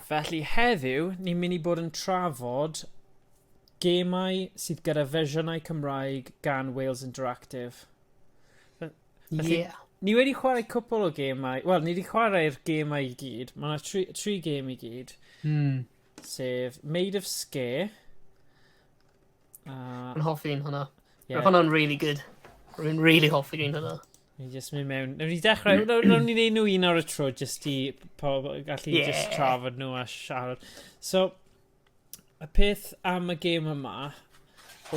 Felly heddiw, ni'n mynd I bod yn trafod gemau sydd gyda fersiynau Cymraeg gan Wales Interactive. Felly, ni wedi chwarae cwpl o gemau. Wel, ni wedi chwarae'r gemau I gyd. Mae yna tri gem I gyd. Sef Made of Scare. Yn hoffi un hwnna. Roedd hwnna'n really good. Rwy'n really hoffi un hwnna. Ni jyst mynd mewn. Nawr ni dechrau, nawr ni neud nhw un ar y tro, jyst I gallu jyst trafod nhw a siarad. So, y peth am y gêm yma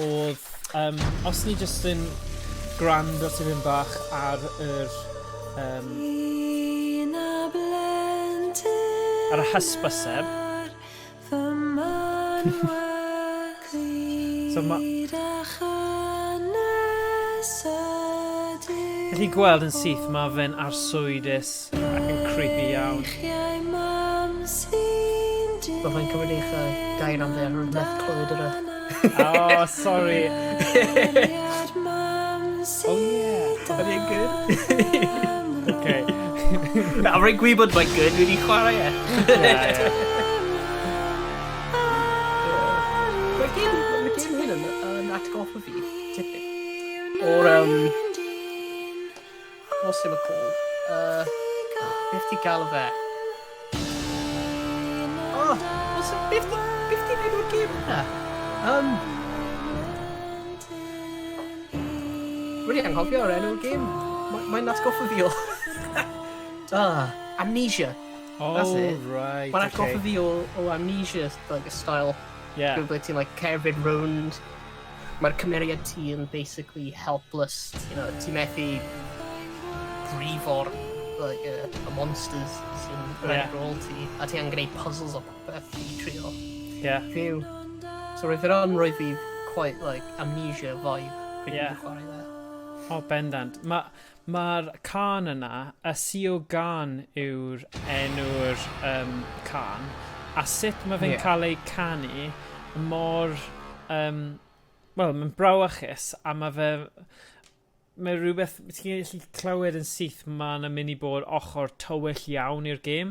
oedd, os ni jyst yn gwrando tipyn bach ar yr ar y hysbyseb. So Gallu gweld yn syth mae fe'n arswydus ac yn creepy iawn. Mae fe'n cymryd eich gair am fe ar rhywbeth clywed yna. Oh, sorry. Oh yeah. Are they good? Okay. A rhaid gwybod mae'n good, dwi wedi chwarae e. Mae'r gêm hyn yn atgoffa fi, tipyn. O'r, what's it called? 50 gael o fe. Oh, what's it? 50 enw'r gêm yna? Really anghofio'r enw'r gêm. Mae'n atgoffa fi o. Amnesia. That's it. Right. Mae'n atgoffa fi o Amnesia, like a style. Yeah. Ble ti'n like cerfyd rownd. Mae'r cymeriad ti yn basically helpless. You know, ti methu brifo'r like, y monsters sy'n rhaid rôl ti. A ti angen gwneud puzzles o beth I trio. Yeah. Phew. So roedd yr on roedd fi quite like Amnesia vibe. Yeah. Chwarae there. O, bendant. Mae'r can yna, y CEO gan yw'r enw'r can, a sut mae fe'n cael ei canu mor, wel, mae'n brawachus, a mae rhywbeth, ti'n gallu clywed yn syth, mae'n mynd I bod ochr tywyll iawn i'r gêm.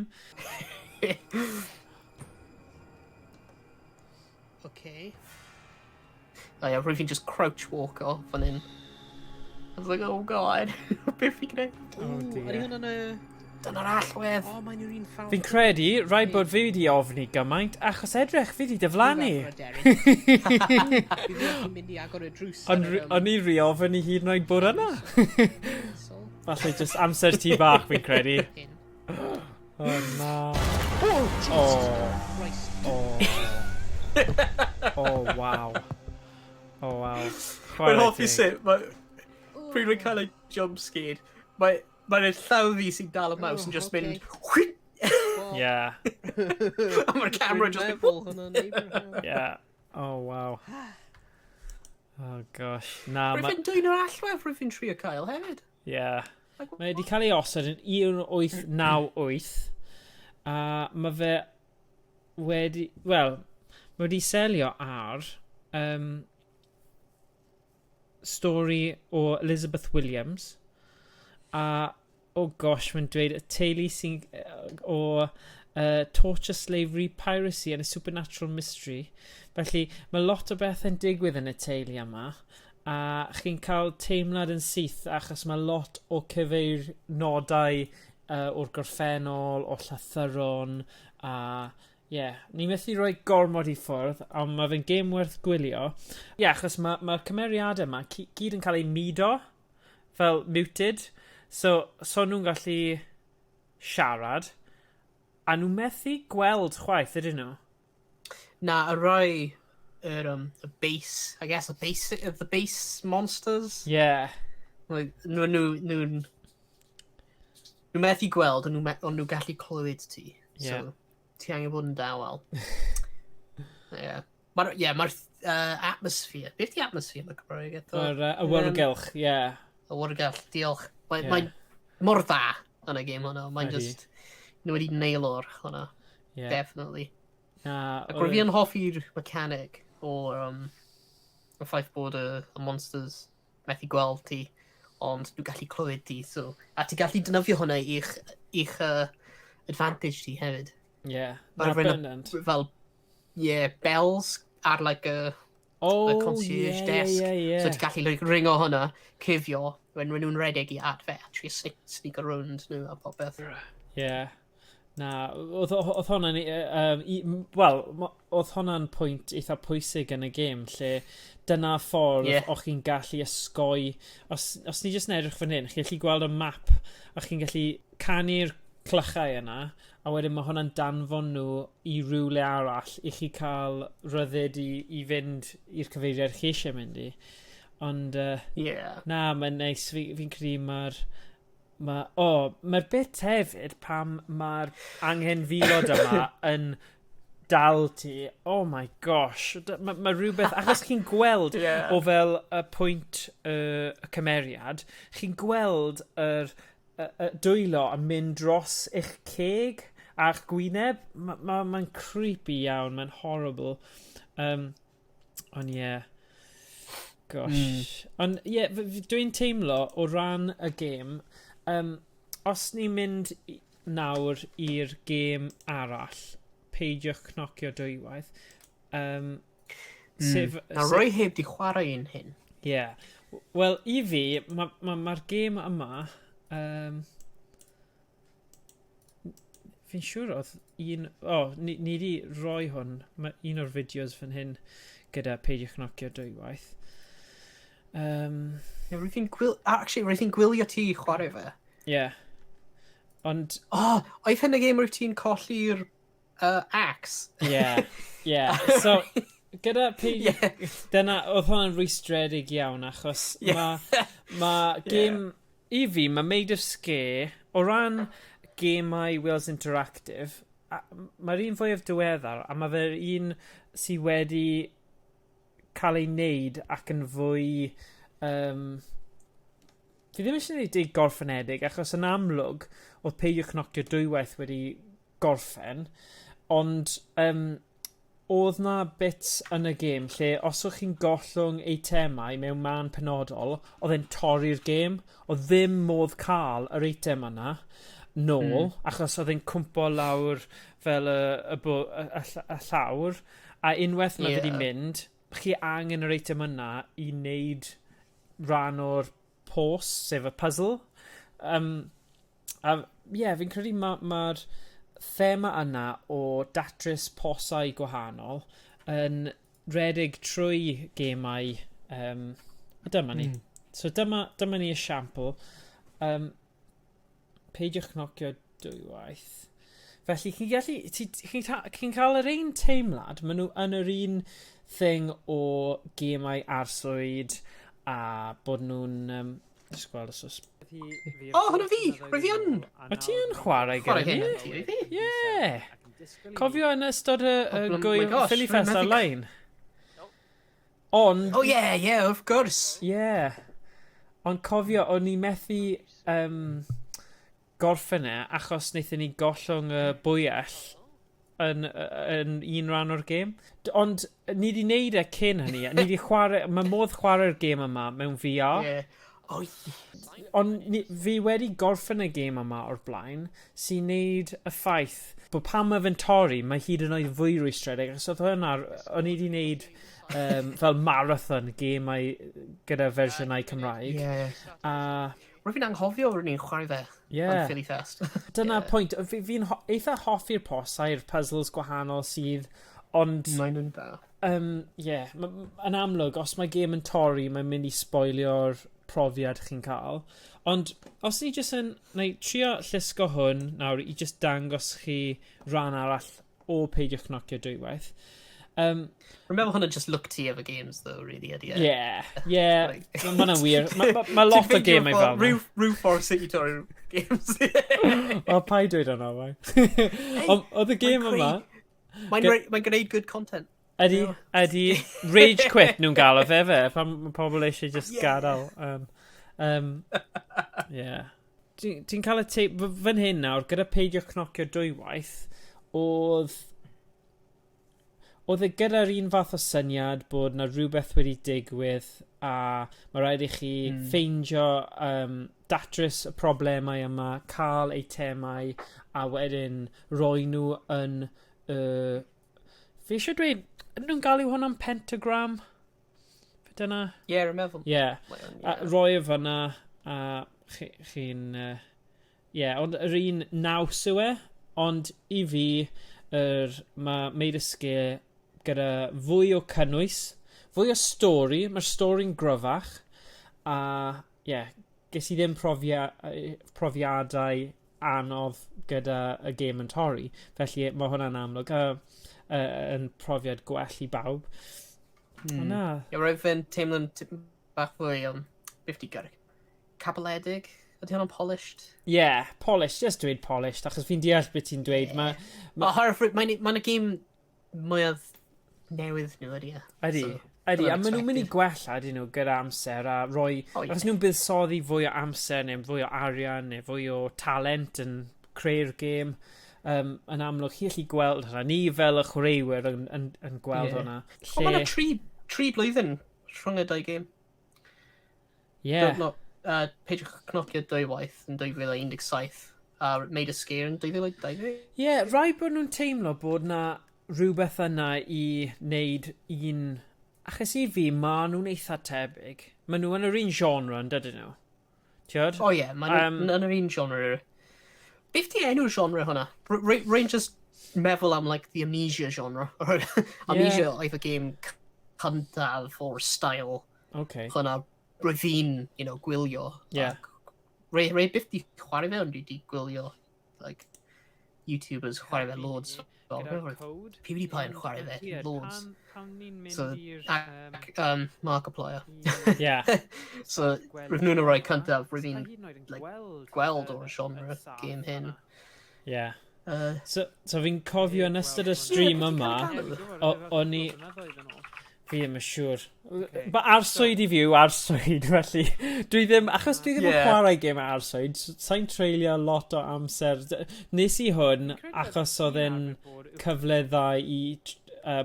Okay. Oh yeah, roedd fi'n just crouch walk off fan hyn. I was like, oh god, beth fi'n gwneud? Oh dear. Ydy hwnna'n Dyna'r allwedd. O, mae'n yw'r un ffawr. Fi'n credu, rhaid bod fi wedi ofni gymaint, achos edrych fi wedi dyflannu. Fi ddim mynd I agor y drws. O'n I ri ofyn I hyd yn oed bod yna. Falle just amser ti bach fi'n credu. Oh no. Oh, Jesus Christ. Oh wow. Oh wow. Mae'n hoffi sut, pryd mae'n cael ei jump scared, mae'n llaw fi sy'n dal y maws yn just mynd... Yeah. A mae'r camera just mynd... Yeah. Oh wow. Oh gosh. Na, Rwy'n fi'n dwy'n o'r allwedd rwy'n fi'n trio cael hefyd. Yeah. Mae wedi cael ei osod yn 1898 a mae fe wedi... Wel, mae wedi selio ar stori o Elizabeth Williams a oh gosh mae'n dweud y teulu sy'n o torture, slavery, piracy and a supernatural mystery. Felly mae lot o beth yn digwydd yn y teulu yma a chi'n cael teimlad yn syth achos mae lot o cyfeirnodau o'r gorffennol, o llythyron a ni methu rhoi gormod I ffwrdd, ond mae fe'n gêm werth gwylio. Achos mae'r cymeriadau yma gyd yn cael ei mudo, fel muted, so nhw'n gallu siarad, a nhw'n methu gweld chwaith, ydyn nhw? Na, y rai, y base, I guess, the base monsters. Yeah. Like, nhw'n methu gweld, ond nhw'n gallu clywed ti. Yeah. So, ti angen bod yn dawel. Mae'r atmosphere. Beth di atmosphere yn y Cymraeg? Yr awyrgylch, Y awyrgylch, diolch. Mae'n mor dda yn y gêm hwnna. Mae'n just... Nhw wedi nailo'r hwnna. Definitely. Ac roedd fi yn hoffi'r mechanic o'r y ffaith bod y monsters methu gweld ti, ond nhw'n gallu clywed ti. So, a ti gallu dynafio hwnna i'ch advantage ti hefyd. Yeah. Fel, bells ar like a concierge desk. So ti'n gallu like, ringo hwnna, cifio, when nhw'n redig i adfer, actually sneak around nhw a popeth. Yeah. Na, oedd hwnna'n... Wel, oedd hwnna'n pwynt eitha pwysig yn y gêm, lle dyna ffordd o'ch chi'n gallu ysgoi... Os ni jyst yn edrych fan hyn, chi'n gallu gweld y map, a chi'n gallu canu'r clychau yna, a wedyn mae hwnna'n danfon nhw i rywle arall i chi cael ryddid i fynd i'r cyfeiriad chi eisiau mynd i. Ond, na, mae'n neis. Fi'n credu mae'r bit hefyd pam mae'r angen filod yma yn dal ti. Oh my gosh. Mae rhywbeth... Achos chi'n gweld o fel y pwynt y cymeriad, chi'n gweld y dwylo yn mynd dros eich ceg a'ch gwyneb. Mae'n creepy iawn. Mae'n horrible. Ond gosh. Ond dwi'n teimlo o ran y gêm... os ni'n mynd nawr i'r gêm arall, peidiwch cnocio dwywaith. Na roi heb di chwarae un hyn. Yeah. Wel, i fi, mae'r gêm yma... fi'n siŵr oedd un... ni di roi hwn. Mae un o'r fideos fan hyn gyda peidiwch cnocio dwywaith. Rwy'n gwylio ti chwarae fe. Yeah. Ond... oedd hyn y game rwy'n ti'n colli'r axe. Yeah. So, gyda dyna, oedd hwnna'n rwystredig iawn, achos mae game... I fi, mae Made of Scare, o ran gemau Wales Interactive, mae'r un fwyaf diweddar, a mae fe'r un sydd wedi cael ei wneud ac yn fwy... fi ddim eisiau gwneud gorffenedig, achos yn amlwg oedd peidiwch cnocio dwywaith wedi gorffen, ond oedd na bits yn y gêm lle os o'ch chi'n gollwng eitemau mewn man penodol, oedd e'n torri'r gêm, oedd ddim modd cael yr eitem yna nôl, achos oedd e'n cwmpo lawr fel y llawr, a unwaith mae wedi mynd, chi angen yr eitem yna i wneud rhan o'r post, sef y puzzle. Fi'n credu mae'r thema yna o datrys posau gwahanol yn redig trwy gemau dyma ni. So dyma ni esiampl. Peidiwch cnocio dwywaith. Felly chi'n cael yr un teimlad, maen nhw yn yr un thing o gemau arswyd a bod nhw'n just gweld os oes... hwnnw fi! Rwy fi yn! O ti yn chwarae gyda ni? Ie! Cofio yn ystod y gwyl Philly Fest ar-lein? Ond... wrth gwrs! Ie. Ond cofio, o'n i methu gorffen achos wnaethon ni gollwng y bwyell yn un rhan o'r gêm. Ond ni wedi wneud cyn hynny. Ni wedi chwarae... Mae modd chwarae'r gêm yma mewn VR. Ond fi wedi gorffen y gêm yma o'r blaen sy'n neud y ffaith bod pan mae fe'n torri, mae hyd yn oed fwy rwystredig. Achos oedd hwnna, o'n i wedi wneud fel marathon gemau gyda fersiynau Cymraeg. Rwy'n fi'n anghofio rwy'n ni'n chwarae fe yn Philly Fest. Dyna pwynt. Fi'n eitha hoffi'r posau'r puzzles gwahanol sydd, ond... Mae'n nhw'n da. Yn amlwg, os mae gêm yn torri, mae'n mynd i spoilio'r profiad chi'n cael. Ond os ni jyst yn trio llusgo hwn nawr i jyst dangos chi rhan arall o peidiwch cnocio dwywaith. Remember hwnna just look ti efo games though, really, ydy e? Yeah. Mae'n wir. Mae lot o gemau fel yma. Rhyw ffordd sy'n i torri'r games. O, pa i dweud hwnna, Owain? Oedd y gêm yma... Mae'n gwneud good content. Ydy rage quit nhw'n gael o fe, pan mae pobl eisiau just gadael. Ti'n cael y teip fan hyn nawr, gyda peidio cnocio dwywaith, oedd e gyda'r un fath o syniad bod na rhywbeth wedi digwydd a mae rhaid i chi ffeindio datrys y problemau yma, cael eitemau a wedyn roi nhw yn... fi eisiau dweud, nhw'n galw hwnna'n pentagram? Dyna? Ie, rwy'n meddwl. Ie, roi e fyna a chi'n... Ie, ond yr un naws yw e, ond i fi mae Made a Scare gyda fwy o cynnwys, fwy o stori, mae'r stori'n gryfach, a ie, ges i ddim profiadau anodd gyda y gêm yn torri, felly mae hwnna'n amlwg yn profiad gwell i bawb. Na. Ie, roedd fe'n teimlo'n bach fwy, beth di gyrru? Cabaledig? Ydy hwnna'n polished? Ie, polished, just dweud polished, achos fi'n deall beth ti'n dweud. Mae'n y gêm mwyaf newydd nhw ydy e. Ydy, a maen nhw'n mynd i gwella ydyn nhw gyda amser a roi... Achos nhw'n buddsoddi fwy o amser neu fwy o arian neu fwy o talent yn creu'r gêm. Yn amlwg, chi'n gallu gweld hwnna. Ni fel y chwaraewyr yn gweld hwnna. Ond mae'n tri blwyddyn rhwng y dau gêm. Ie. Peidiwch cnocio dwywaith yn 2017 a Made a Scare yn 2020. Ie, rai bod nhw'n teimlo bod na rhywbeth yna i wneud un... Achos i fi, maen nhw'n eitha tebyg. Maen nhw yn yr un genre yn dydyn nhw. Tiod? O ie, maen nhw yn yr un genre. Beth di enw'r genre hwnna? Rwy'n just meddwl am like the Amnesia genre. Amnesia oedd y game cyntaf o'r style. Hwnna roedd fi'n, gwylio. Rai beth di chwarae fe, ond dwi di gwylio, like, YouTubers chwarae fe loads. PewDiePie yn chwarae fe loads. So, Markiplier. So, roedd nhw'n y rai cyntaf, roedd fi'n gweld o'r genre game hyn. So fi'n cofio yn ystod y stream yma, o'n i... Fi ddim yn siŵr. Mae arswyd i fi yw arswyd, felly dwi ddim yn chwarae gêm arswyd, sa'n treulio lot o amser. Nes i hwn achos oedd e'n cyfle dda i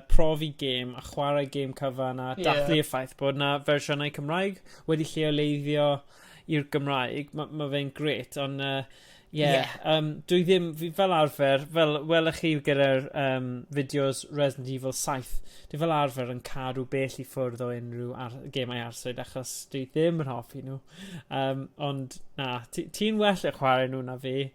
profi gêm a chwarae gêm cyfan a dathlu y ffaith bod na fersiynau Cymraeg wedi lleoleiddio i'r Gymraeg. Mae fe'n gret, ond... dwi ddim, fel arfer, fel welwch chi gyda'r fideos Resident Evil 7, dwi fel arfer yn cadw bell i ffwrdd o unrhyw gemau arswyd achos dwi ddim yn hoffi nhw. Ond na, ti'n well y chwarae nhw na fi.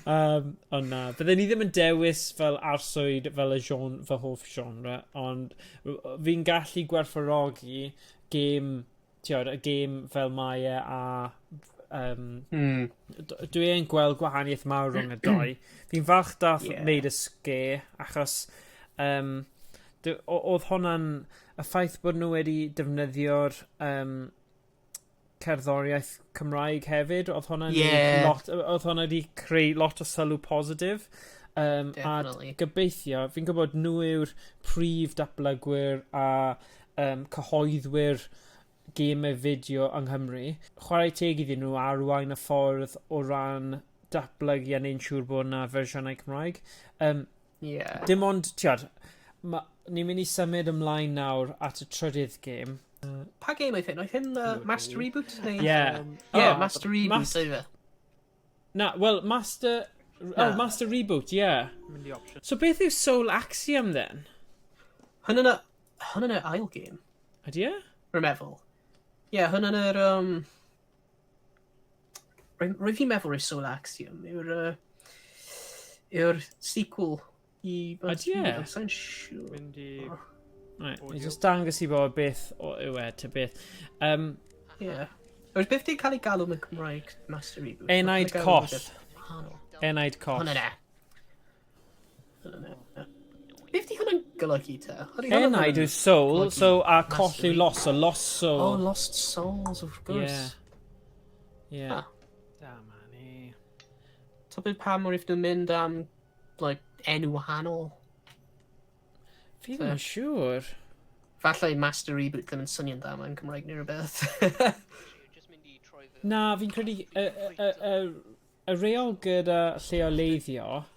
Ond na, byddwn i ddim yn dewis fel arswyd fel y fy hoff genre, ond fi'n gallu gwerthfawrogi gêm, y gêm fel mae e a... dwi e'n gweld gwahaniaeth mawr rhwng y doi. Fi'n falch dath Made a Scare achos oedd hwnna'n y ffaith bod nhw wedi defnyddio'r cerddoriaeth Cymraeg hefyd, oedd hwnna wedi creu lot o sylw positif. A gobeithio, fi'n gwybod nhw yw'r prif datblygwyr a cyhoeddwyr gemau fideo yng Nghymru. Chwarae teg iddyn nhw arwain y ffordd o ran datblygu a neu'n siŵr bod yna fersiynau Cymraeg. Dim ond, ni'n mynd i symud ymlaen nawr at y trydydd gêm. Pa gêm oedd hyn? Oedd hyn Master Reboot? Master Reboot oedd e. Na, wel, Master Reboot, So beth yw Soul Axiom then? Hwn yn y ail gêm. Ydy e? Rwy'n meddwl. Hwn yn yr... Rwy'n fi'n meddwl i'r Soul Axiom. Yw'r sequel i... Ydy e? Sa'n siŵr. Ni jyst dangos i bod beth yw e, ta beth. Oes beth di'n cael ei galw mewn Cymraeg Master Reboot? Enaid Coll. Enaid Coll. Hwn yn e. Beth di hwnna'n golygu te? Enaid yw soul, a coll yw loss, lost soul. Oh, lost souls, of course. Da man e. Ta beth pam o'r if nhw'n mynd am, enw wahanol? Fi ddim yn siŵr. Falle Master Reboot ddim yn swnio'n da mewn Cymraeg neu rhywbeth. Na, fi'n credu y reol gyda lleoleiddio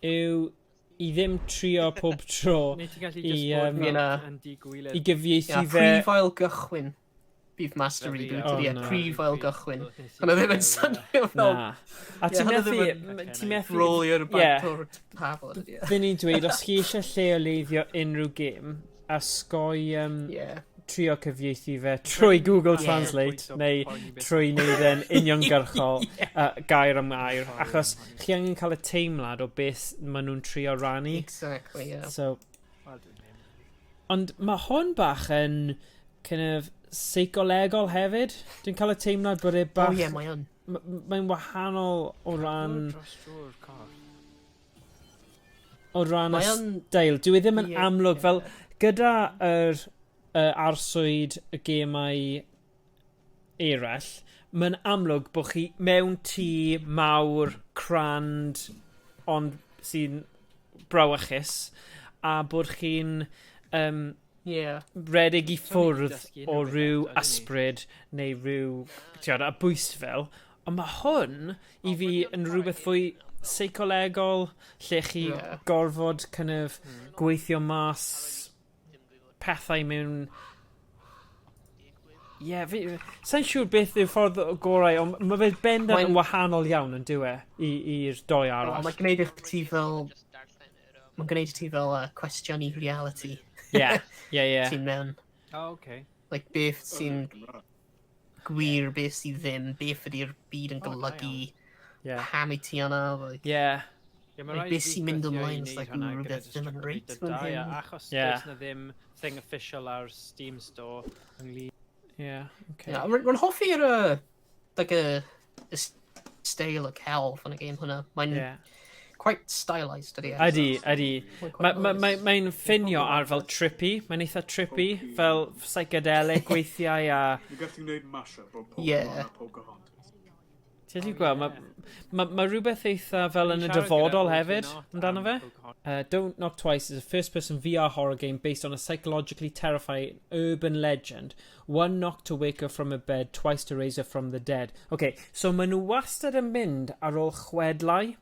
yw i ddim trio pob tro Neu ti'n gallu i, just bod Ie, na. yn digwylydd. i gyfieithu fe... Pre-file gychwyn. Bydd Master Reboot, Oh, ie, no. pre-file gychwyn. Hwna ddim yn synio fel... Na. A ti'n hwnna methu... Ti'n methu... Rolio'r Ie. back o'r tafod, ie. Fy'n ni'n dweud, os chi eisiau lleoleiddio unrhyw gêm, a sgoi Ie. trio cyfieithu fe trwy Google Translate, neu trwy wneud yn uniongyrchol gair am gair, achos chi angen cael y teimlad o beth maen nhw'n trio rannu. Exactly, ie. So, ond mae hwn bach yn kind of seicolegol hefyd. Dwi'n cael y teimlad bod e bach... O ie, mae yn. Mae'n wahanol o ran... O ran y Mae yn- steil. Dwi ddim yn Ie, amlwg ie. fel... Gyda yr arswyd y gemau eraill, mae'n amlwg bod chi mewn tŷ mawr, crand, ond sy'n brawychus, a bod chi'n Ie. redig i ffwrdd dysgu o unrhyw ryw beth, ydyn ni? ysbryd neu ryw a bwys fel. Ond mae hwn i fi yn rhywbeth fwy seicolegol, lle chi Ie. gorfod kind of gweithio mas pethau mewn... Ie, sa'n siŵr beth yw'r ffordd o gorau, ond mae fe bendant yn wahanol iawn yn dywe i'r doi arall. Mae'n gwneud eich ti fel... Mae'n gwneud ti fel cwestiwn i reality. Ie. Ti'n mewn. O, oce. Like, beth sy'n gwir, beth sy'n ddim, beth ydy'r byd yn golygu, Ie. pam i ti yna, like, Ie. Like, beth sy'n mynd ymlaen, it's like, rhywbeth ddim yn reit fan hyn. Achos Ie. does na ddim thing official ar Steam Store ynglyn. Ie, oce. Yeah, Rwy'n hoffi'r, like, y style o celf yn y game hwnna. Mae'n Ie. quite stylised, ydy. Ydy. Mae'n ffinio ar fel trippy. Mae'n eitha trippy, fel psychedelic weithiau a... Mae'n gallu gwneud mashup o Ie. Pocahontas. Ti'n gweld, mae rhywbeth eitha fel yn y dyfodol hefyd amdano fe. Don't Knock Twice is a first-person VR horror game based on a psychologically terrifying urban legend. One knock to wake her from her bed, twice to raise her from the dead. Okay, so maen nhw wastad yn mynd ar ôl chwedlau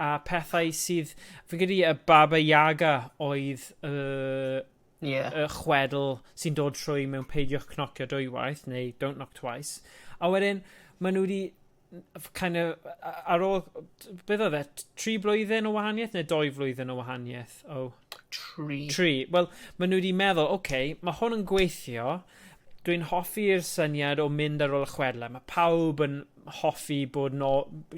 a pethau sydd... Fi'n gyda y Baba Yaga oedd y chwedl sy'n dod trwy mewn peidiwch cnocio dwywaith, neu Don't Knock Twice. A wedyn, maen nhw wedi kind of, ar ôl, beth oedd e, 3 blwyddyn o wahaniaeth neu 2 flwyddyn o wahaniaeth? Oh. 3. Wel, maen nhw wedi meddwl, mae hwn yn gweithio, dwi'n hoffi'r syniad o mynd ar ôl y chwedlau. Mae pawb yn hoffi bod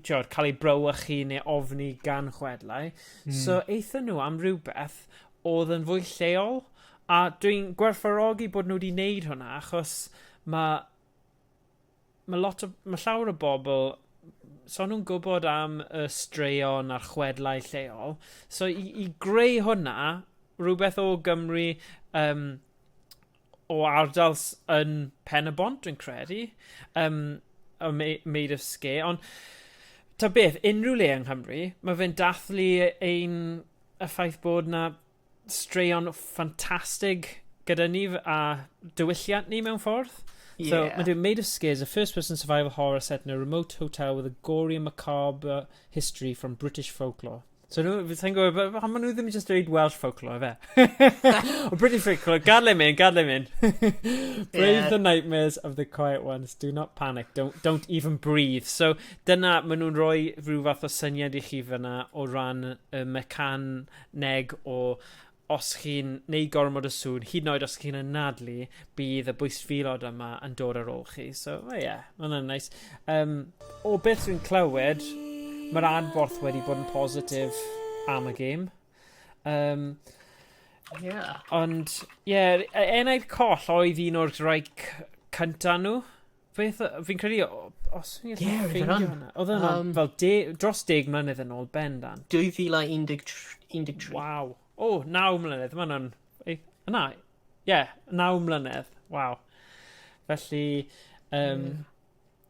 cael ei brawychu neu ofni gan chwedlau. So, eithon nhw am rhywbeth oedd yn fwy lleol. A dwi'n gwerthfawrogi bod nhw wedi wneud hwnna, achos mae llawer o bobl, so nhw'n gwybod am y straeon a'r chwedlau lleol. So i greu hwnna, rhywbeth o Gymru, o ardal yn Pen y Bont, dwi'n credu, made of scare. Ond, ta beth, unrhyw le yng Nghymru, mae fe'n dathlu y ffaith bod na straeon ffantastig gyda ni a diwylliant ni mewn ffordd. So, mae'n dweud, Made of Scares, a first-person survival horror set in a remote hotel with a gory and macabre history from British folklore. So, fi'n gwybod, maen nhw ddim yn just dweud Welsh folklore, fe? O British folklore, gadlem in. Brave the nightmares of the quiet ones. Do not panic. Don't even breathe. So, dyna, maen nhw'n rhoi rhyw fath o syniad i chi fyna o ran y mecaneg o... os chi'n neud gormod o sŵn, hyd yn oed os chi'n anadlu, bydd y bwysfilod yma yn dod ar ôl chi. So, mae hwnna'n neis. O beth dwi'n clywed, mae'r adborth wedi bod yn positif am y gêm. Ond, enaid coll oedd un o'r rhai cynta nhw. Fi'n credu, os fi'n gallu ffeindio hwnna. Oedd yna fel dros 10 mlynedd yn ôl bendant. 2013. Waw. 9 mlynedd. Mae hwnna'n... 9 mlynedd. Waw. Felly,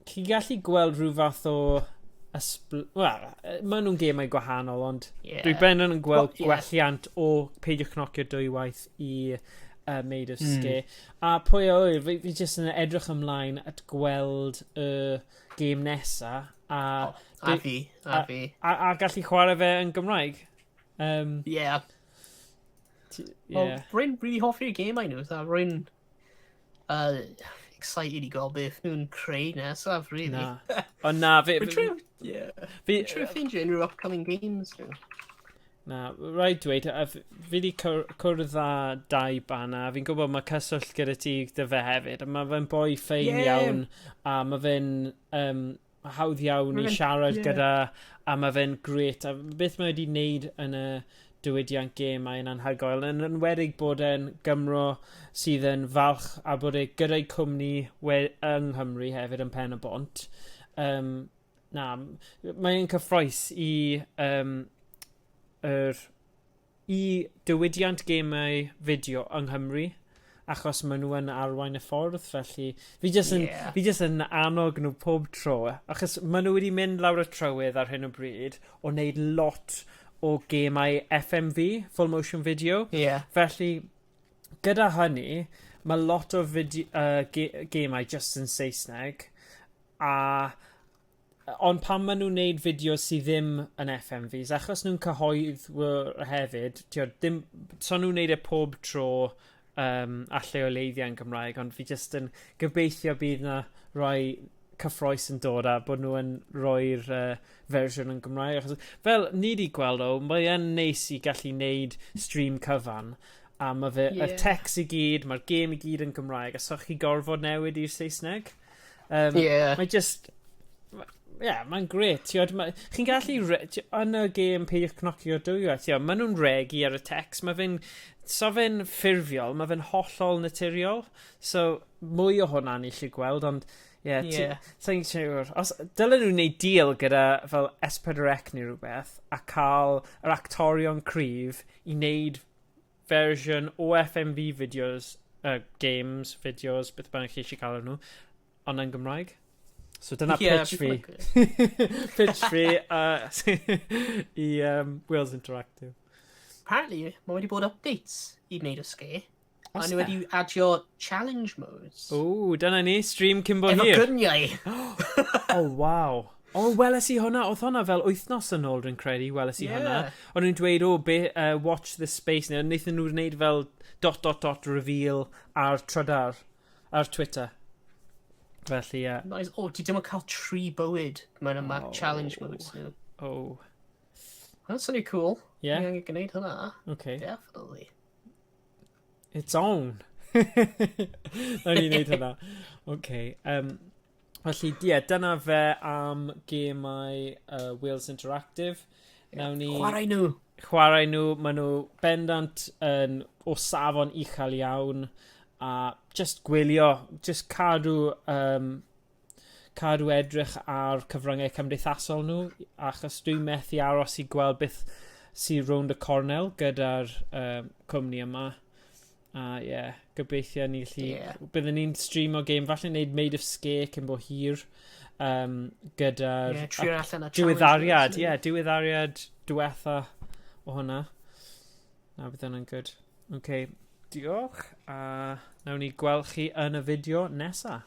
chi'n gallu gweld rhyw fath o... Wel, mae nhw'n gemau gwahanol, ond dwi bendant yn gweld gwelliant o peidiwch cnocio dwywaith i Made of Scare. A pwy oer, fi jyst yn edrych ymlaen at gweld y gêm nesa. A gallu chwarae fe yn Gymraeg. Yeah. Rwy'n really hoffi'r game I know. Rwy'n excited I gael beth nhw'n creu nesaf, really. Na. Ond na, fi... Trwy ffeindio unrhyw upcoming games. Na, rhaid dweud, fi wedi cwrdd â dau bana, fi'n gwybod mae cyswllt gyda ti dy fe hefyd, a mae fe'n boi ffein iawn, a mae fe'n hawdd iawn i siarad gyda, a mae fe'n gret, a beth mae wedi wneud yn y diwydiant gêm a'n anhygoel, yn enwedig bod e'n Gymro sydd yn falch a bod e gyda'i cwmni yng Nghymru hefyd yn Pen y Bont. Na, mae'n cyffroes i diwydiant gemau fideo yng Nghymru, achos maen nhw yn arwain y ffordd, felly fi jyst yn annog nhw pob tro, achos maen nhw wedi mynd lawr y trywydd ar hyn o bryd o wneud lot o gemau FMV, full motion video. Felly, gyda hynny, mae lot o gemau just yn Saesneg, ond pan maen nhw'n wneud fideos sydd ddim yn FMVs, achos nhw'n cyhoeddwyr hefyd, so nhw'n wneud e pob tro a lleoleiddiau yn Gymraeg, ond fi jyst yn gobeithio bydd na rai cyffroes yn dod a bod nhw yn rhoi'r fersiwn yn Gymraeg. Achos, fel ni wedi gweld o, mae yn neis i gallu wneud stream cyfan, a mae fe, y text i gyd, mae'r game i gyd yn Gymraeg, a so chi gorfod newid i'r Saesneg. Mae just... mae'n gret. Chi'n gallu... Yn y game peidiwch cnocio dwy, mae nhw'n regi ar y text. Mae fe'n ffurfiol, mae fe'n hollol naturiol. So, mwy o hwnna'n i chi gweld, ond... Sa'n siŵr. Dylen nhw'n neud deal gyda fel S4C neu rhywbeth, a cael yr actorion cryf i wneud fersiwn o FMV videos, games, videos, beth bynnag chi eisiau cael nhw, ond yn Gymraeg. So dyna pitch fi. Pitch fi i Wales Interactive. Apparently, mae wedi bod updates i wneud o sgê. A nhw wedi adio challenge modes. O, dyna ni, stream cyn bo hir. Efo gyniau. Oh, waw. O, weles i hwnna. Oedd hwnna fel wythnos yn ôl rwy'n credu, weles i hwnna. Ond nhw'n dweud, watch this space. Neu, wnaethon nhw'n gwneud fel ... reveal ar Trydar, ar Twitter. Felly, Nice. Ti ddim yn cael 3 bywyd mewn y challenge modes. That's something cool. Yeah. Ni'n gwneud hwnna. Okay. Definitely. It's on. Nawn ni wneud hynna. Okay. Felly, dyna fe am gemau Wales Interactive. Chwarae nhw. Maen nhw bendant o safon uchel iawn. A just gwylio, just cadw edrych ar cyfryngau cymdeithasol nhw, achos dwi'n methu aros i gweld beth sy'n rownd y cornel gyda'r cwmni yma. A gobeithio ni byddwn ni'n stream o game, falle wneud Made of Scare cyn bo hir, gyda'r diweddariad diwetha o hwnna. Na, bydd hwnna'n good. Okay, diolch, a nawn ni gweld chi yn y fideo nesaf.